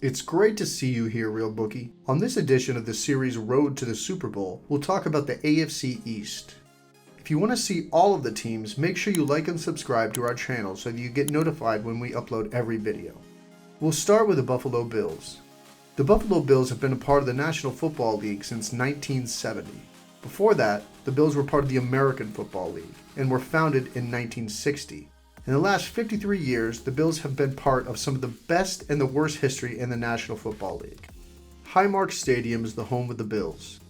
It's great to see you here, Real Bookie. On this edition of the series Road to the Super Bowl, we'll talk about the AFC East. If you want to see all of the teams, make sure you like and subscribe to our channel so that you get notified when we upload every video. We'll start with the Buffalo Bills. The Buffalo Bills have been a part of the National Football League since 1970. Before that, the Bills were part of the American Football League and were founded in 1960. In the last 53 years, the Bills have been part of some of the best and the worst history in the National Football League. Highmark Stadium is the home of the Bills.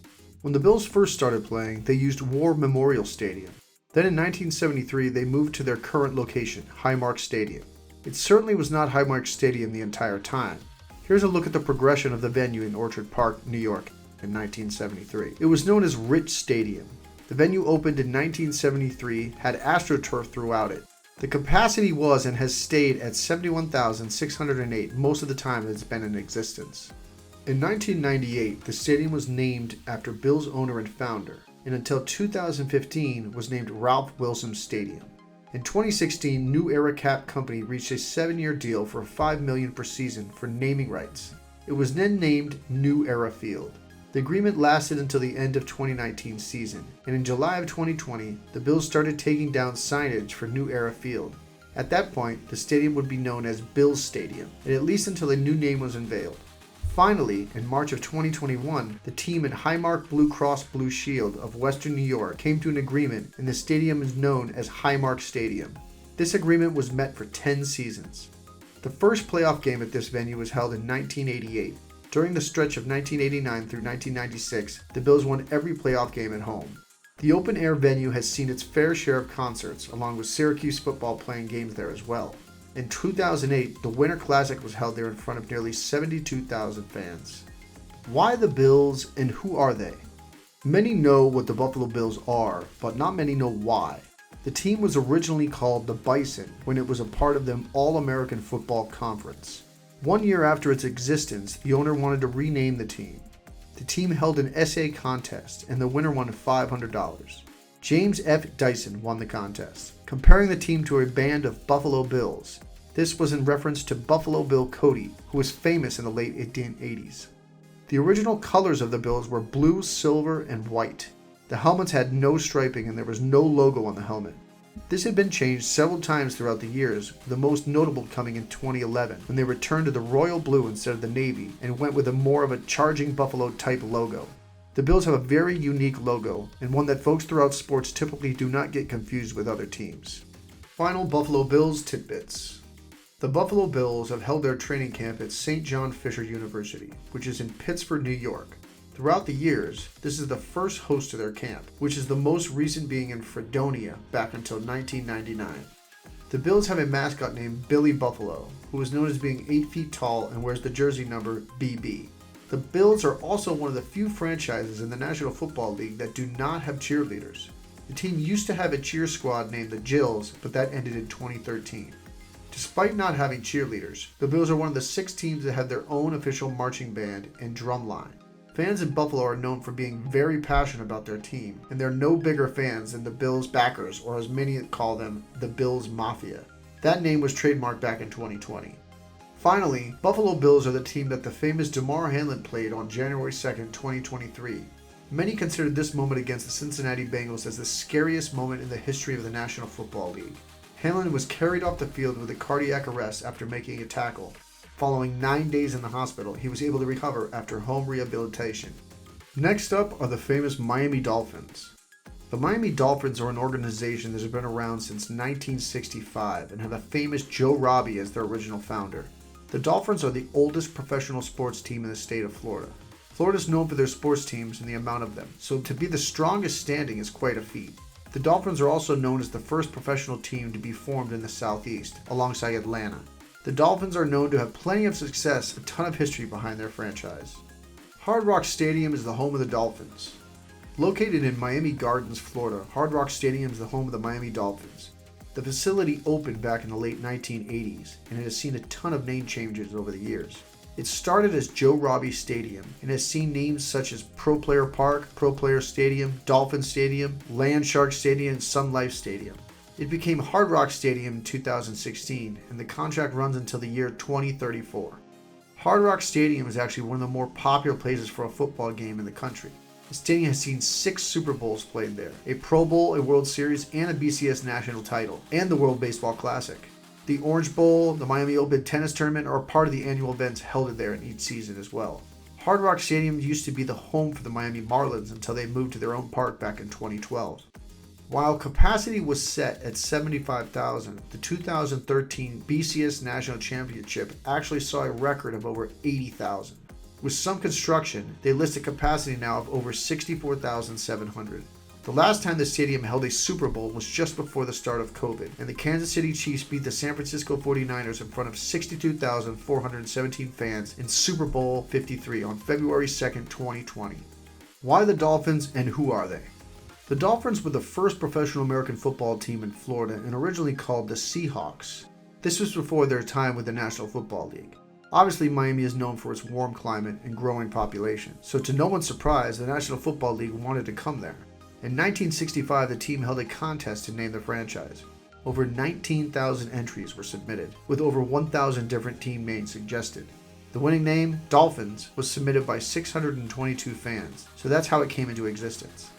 When the Bills first started playing, they used War Memorial Stadium. Then in 1973, they moved to their current location, Highmark Stadium. It certainly was not Highmark Stadium the entire time. Here's a look at the progression of the venue in Orchard Park, New York in 1973. It was known as Rich Stadium. The venue opened in 1973, had AstroTurf throughout it. The capacity was and has stayed at 71,608 most of the time it's been in existence. In 1998, the stadium was named after Bills owner and founder, and until 2015 was named Ralph Wilson Stadium. In 2016, New Era Cap Company reached a 7-year deal for $5 million per season for naming rights. It was then named New Era Field. The agreement lasted until the end of 2019 season, and in July of 2020, the Bills started taking down signage for New Era Field. At that point, the stadium would be known as Bills Stadium, and at least until a new name was unveiled. Finally, in March of 2021, the team in Highmark Blue Cross Blue Shield of Western New York came to an agreement, and the stadium is known as Highmark Stadium. This agreement was met for 10 seasons. The first playoff game at this venue was held in 1988. During the stretch of 1989 through 1996, the Bills won every playoff game at home. The open-air venue has seen its fair share of concerts, along with Syracuse football playing games there as well. In 2008, the Winter Classic was held there in front of nearly 72,000 fans. Why the Bills, and who are they? Many know what the Buffalo Bills are, but not many know why. The team was originally called the Bison when it was a part of the All-American Football Conference. 1 year after its existence, the owner wanted to rename the team. The team held an essay contest, and the winner won $500. James F. Dyson won the contest, comparing the team to a band of Buffalo Bills. This was in reference to Buffalo Bill Cody, who was famous in the late 1880s. The original colors of the Bills were blue, silver, and white. The helmets had no striping and there was no logo on the helmet. This had been changed several times throughout the years, the most notable coming in 2011, when they returned to the royal blue instead of the navy and went with a more of a charging buffalo type logo. The Bills have a very unique logo, and one that folks throughout sports typically do not get confused with other teams. Final Buffalo Bills tidbits. The Buffalo Bills have held their training camp at St. John Fisher University, which is in Pittsford, New York. Throughout the years, this is the first host to their camp, which is the most recent being in Fredonia back until 1999. The Bills have a mascot named Billy Buffalo, who is known as being 8 feet tall and wears the jersey number BB. The Bills are also one of the few franchises in the National Football League that do not have cheerleaders. The team used to have a cheer squad named the Jills, but that ended in 2013. Despite not having cheerleaders, the Bills are one of the 6 teams that have their own official marching band and drum line. Fans in Buffalo are known for being very passionate about their team, and they're no bigger fans than the Bills backers, or as many call them, the Bills Mafia. That name was trademarked back in 2020. Finally, Buffalo Bills are the team that the famous Damar Hamlin played on January 2, 2023. Many considered this moment against the Cincinnati Bengals as the scariest moment in the history of the National Football League. Hamlin was carried off the field with a cardiac arrest after making a tackle. Following 9 days in the hospital, he was able to recover after home rehabilitation. Next up are the famous Miami Dolphins. The Miami Dolphins are an organization that has been around since 1965 and have a famous Joe Robbie as their original founder. The Dolphins are the oldest professional sports team in the state of Florida. Florida is known for their sports teams and the amount of them, so to be the strongest standing is quite a feat. The Dolphins are also known as the first professional team to be formed in the Southeast, alongside Atlanta. The Dolphins are known to have plenty of success, a ton of history behind their franchise. Hard Rock Stadium is the home of the Dolphins. Located in Miami Gardens, Florida, Hard Rock Stadium is the home of the Miami Dolphins. The facility opened back in the late 1980s, and it has seen a ton of name changes over the years. It started as Joe Robbie Stadium and has seen names such as Pro Player Park, Pro Player Stadium, Dolphin Stadium, Land Shark Stadium, and Sun Life Stadium. It became Hard Rock Stadium in 2016, and the contract runs until the year 2034. Hard Rock Stadium is actually one of the more popular places for a football game in the country. The stadium has seen 6 Super Bowls played there, a Pro Bowl, a World Series, and a BCS national title, and the World Baseball Classic. The Orange Bowl, the Miami Open tennis tournament are part of the annual events held there in each season as well. Hard Rock Stadium used to be the home for the Miami Marlins until they moved to their own park back in 2012. While capacity was set at 75,000, the 2013 BCS National Championship actually saw a record of over 80,000. With some construction, they list a capacity now of over 64,700. The last time the stadium held a Super Bowl was just before the start of COVID, and the Kansas City Chiefs beat the San Francisco 49ers in front of 62,417 fans in Super Bowl 53 on February 2, 2020. Why the Dolphins and who are they? The Dolphins were the first professional American football team in Florida and originally called the Seahawks. This was before their time with the National Football League. Obviously, Miami is known for its warm climate and growing population, so to no one's surprise, the National Football League wanted to come there. In 1965, the team held a contest to name the franchise. Over 19,000 entries were submitted, with over 1,000 different team names suggested. The winning name, Dolphins, was submitted by 622 fans, so that's how it came into existence.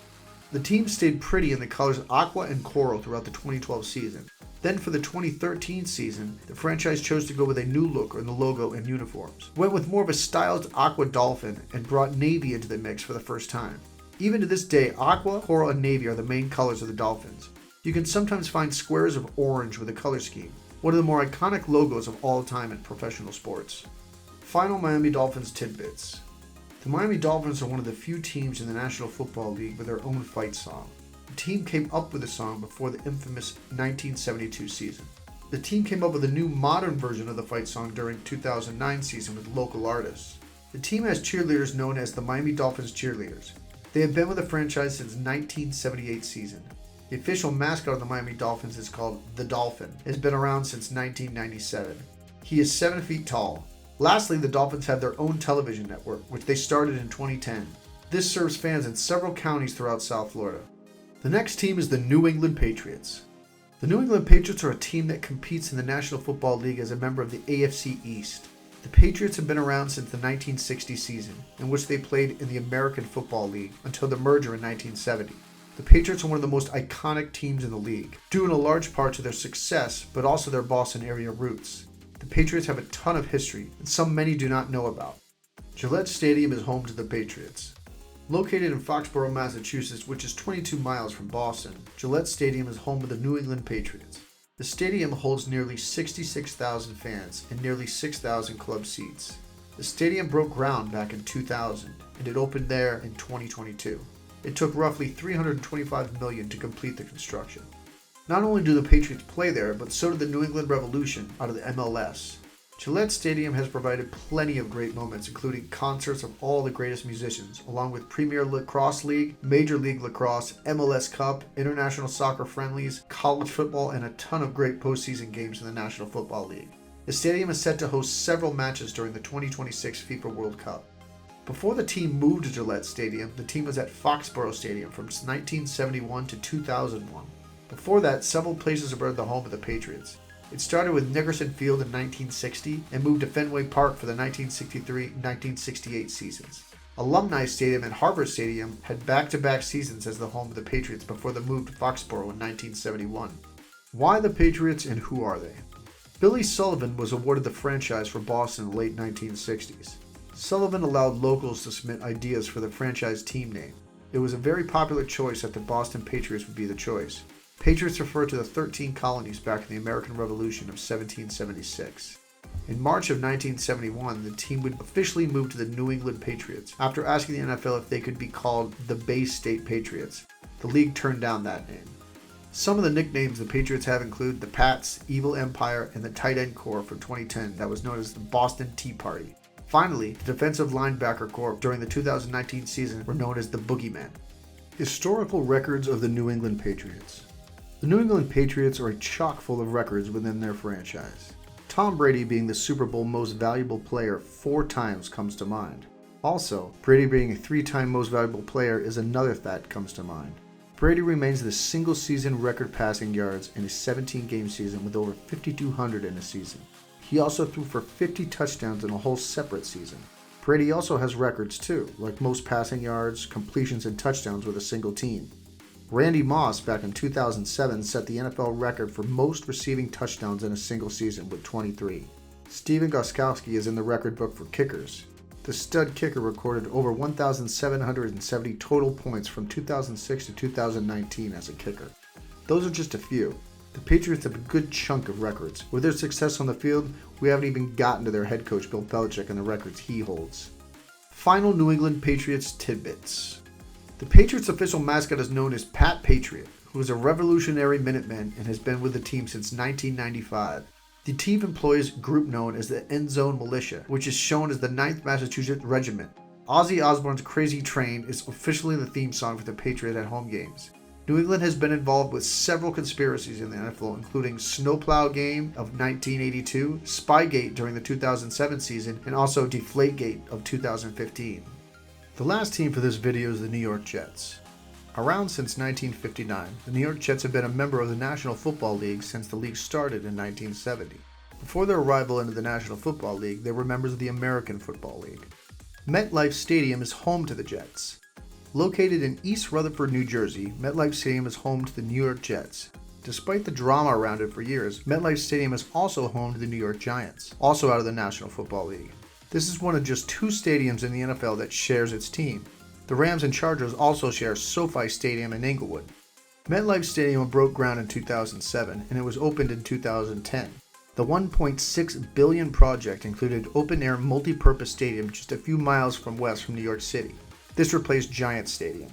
The team stayed pretty in the colors aqua and coral throughout the 2012 season. Then for the 2013 season, the franchise chose to go with a new look in the logo and uniforms. Went with more of a stylized aqua dolphin and brought navy into the mix for the first time. Even to this day, aqua, coral, and navy are the main colors of the Dolphins. You can sometimes find squares of orange with a color scheme, one of the more iconic logos of all time in professional sports. Final Miami Dolphins tidbits. The Miami Dolphins are one of the few teams in the National Football League with their own fight song. The team came up with the song before the infamous 1972 season. The team came up with a new modern version of the fight song during 2009 season with local artists. The team has cheerleaders known as the Miami Dolphins Cheerleaders. They have been with the franchise since 1978 season. The official mascot of the Miami Dolphins is called the Dolphin. It has been around since 1997. He is 7 feet tall. Lastly, the Dolphins have their own television network, which they started in 2010. This serves fans in several counties throughout South Florida. The next team is the New England Patriots. The New England Patriots are a team that competes in the National Football League as a member of the AFC East. The Patriots have been around since the 1960 season, in which they played in the American Football League until the merger in 1970. The Patriots are one of the most iconic teams in the league, due in a large part to their success, but also their Boston area roots. The Patriots have a ton of history, and some many do not know about. Gillette Stadium is home to the Patriots. Located in Foxborough, Massachusetts, which is 22 miles from Boston, Gillette Stadium is home of the New England Patriots. The stadium holds nearly 66,000 fans and nearly 6,000 club seats. The stadium broke ground back in 2000, and it opened there in 2022. It took roughly $325 million to complete the construction. Not only do the Patriots play there, but so did the New England Revolution out of the MLS. Gillette Stadium has provided plenty of great moments, including concerts of all the greatest musicians, along with Premier Lacrosse League, Major League Lacrosse, MLS Cup, international soccer friendlies, college football, and a ton of great postseason games in the National Football League. The stadium is set to host several matches during the 2026 FIFA World Cup. Before the team moved to Gillette Stadium, the team was at Foxborough Stadium from 1971 to 2001. Before that, several places were the home of the Patriots. It started with Nickerson Field in 1960 and moved to Fenway Park for the 1963-1968 seasons. Alumni Stadium and Harvard Stadium had back-to-back seasons as the home of the Patriots before the move to Foxborough in 1971. Why the Patriots and who are they? Billy Sullivan was awarded the franchise for Boston in the late 1960s. Sullivan allowed locals to submit ideas for the franchise team name. It was a very popular choice that the Boston Patriots would be the choice. Patriots refer to the 13 colonies back in the American Revolution of 1776. In March of 1971, the team would officially move to the New England Patriots after asking the NFL if they could be called the Bay State Patriots. The league turned down that name. Some of the nicknames the Patriots have include the Pats, Evil Empire, and the Tight End Corps from 2010 that was known as the Boston Tea Party. Finally, the defensive linebacker corps during the 2019 season were known as the Boogeymen. Historical records of the New England Patriots. The New England Patriots are chock full of records within their franchise. Tom Brady being the Super Bowl most valuable player 4 times comes to mind. Also, Brady being a 3-time most valuable player is another that comes to mind. Brady remains the single-season record passing yards in a 17-game season with over 5,200 in a season. He also threw for 50 touchdowns in a whole separate season. Brady also has records too, like most passing yards, completions, and touchdowns with a single team. Randy Moss back in 2007 set the NFL record for most receiving touchdowns in a single season with 23. Steven Gostkowski is in the record book for kickers. The stud kicker recorded over 1,770 total points from 2006 to 2019 as a kicker. Those are just a few. The Patriots have a good chunk of records. With their success on the field, we haven't even gotten to their head coach Bill Belichick and the records he holds. Final New England Patriots tidbits. The Patriots' official mascot is known as Pat Patriot, who is a revolutionary Minuteman and has been with the team since 1995. The team employs a group known as the End Zone Militia, which is shown as the 9th Massachusetts Regiment. Ozzy Osbourne's Crazy Train is officially the theme song for the Patriots at home games. New England has been involved with several conspiracies in the NFL, including Snowplow Game of 1982, Spygate during the 2007 season, and also Deflategate of 2015. The last team for this video is the New York Jets. Around since 1959, the New York Jets have been a member of the National Football League since the league started in 1970. Before their arrival into the National Football League, they were members of the American Football League. MetLife Stadium is home to the Jets. Located in East Rutherford, New Jersey, MetLife Stadium is home to the New York Jets. Despite the drama around it for years, MetLife Stadium is also home to the New York Giants, also out of the National Football League. This is one of just 2 stadiums in the NFL that shares its team. The Rams and Chargers also share SoFi Stadium in Inglewood. MetLife Stadium broke ground in 2007 and it was opened in 2010. The $1.6 billion project included open-air multi-purpose stadium just a few miles west from New York City. This replaced Giants Stadium.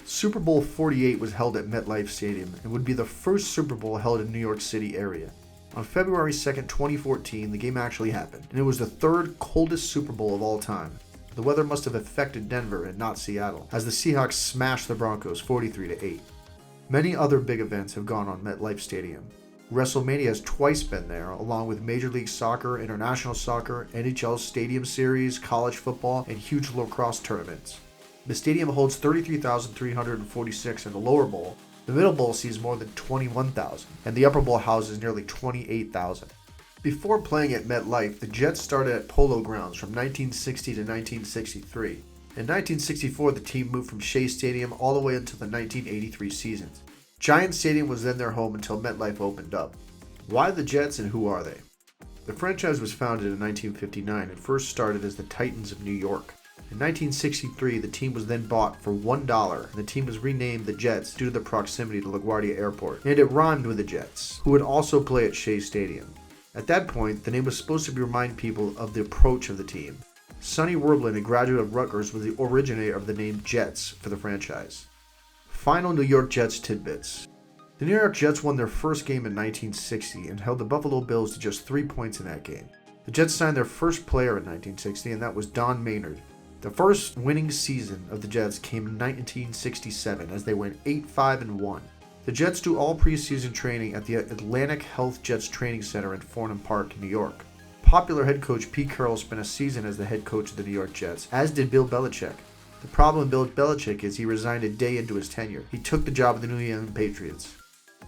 Super Bowl 48 was held at MetLife Stadium and would be the first Super Bowl held in New York City area. On February 2, 2014, the game actually happened, and it was the 3rd coldest Super Bowl of all time. The weather must have affected Denver and not Seattle, as the Seahawks smashed the Broncos 43-8. Many other big events have gone on MetLife Stadium. WrestleMania has twice been there, along with Major League Soccer, International Soccer, NHL Stadium Series, college football, and huge lacrosse tournaments. The stadium holds 33,346 in the lower bowl. The middle bowl sees more than 21,000, and the upper bowl houses nearly 28,000. Before playing at MetLife, the Jets started at Polo Grounds from 1960 to 1963. In 1964, the team moved from Shea Stadium all the way until the 1983 season. Giant Stadium was then their home until MetLife opened up. Why the Jets and who are they? The franchise was founded in 1959 and first started as the Titans of New York. In 1963, the team was then bought for $1 and the team was renamed the Jets due to the proximity to LaGuardia Airport, and it rhymed with the Jets, who would also play at Shea Stadium. At that point, the name was supposed to remind people of the approach of the team. Sonny Werblin, a graduate of Rutgers, was the originator of the name Jets for the franchise. Final New York Jets tidbits. The New York Jets won their first game in 1960 and held the Buffalo Bills to just 3 points in that game. The Jets signed their first player in 1960, and that was Don Maynard. The first winning season of the Jets came in 1967 as they went 8-5-1. The Jets do all preseason training at the Atlantic Health Jets Training Center in Fornham Park, New York. Popular head coach Pete Carroll spent a season as the head coach of the New York Jets, as did Bill Belichick. The problem with Bill Belichick is he resigned a day into his tenure. He took the job of the New England Patriots.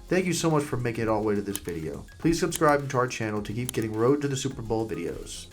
Thank you so much for making it all the way to this video. Please subscribe to our channel to keep getting Road to the Super Bowl videos.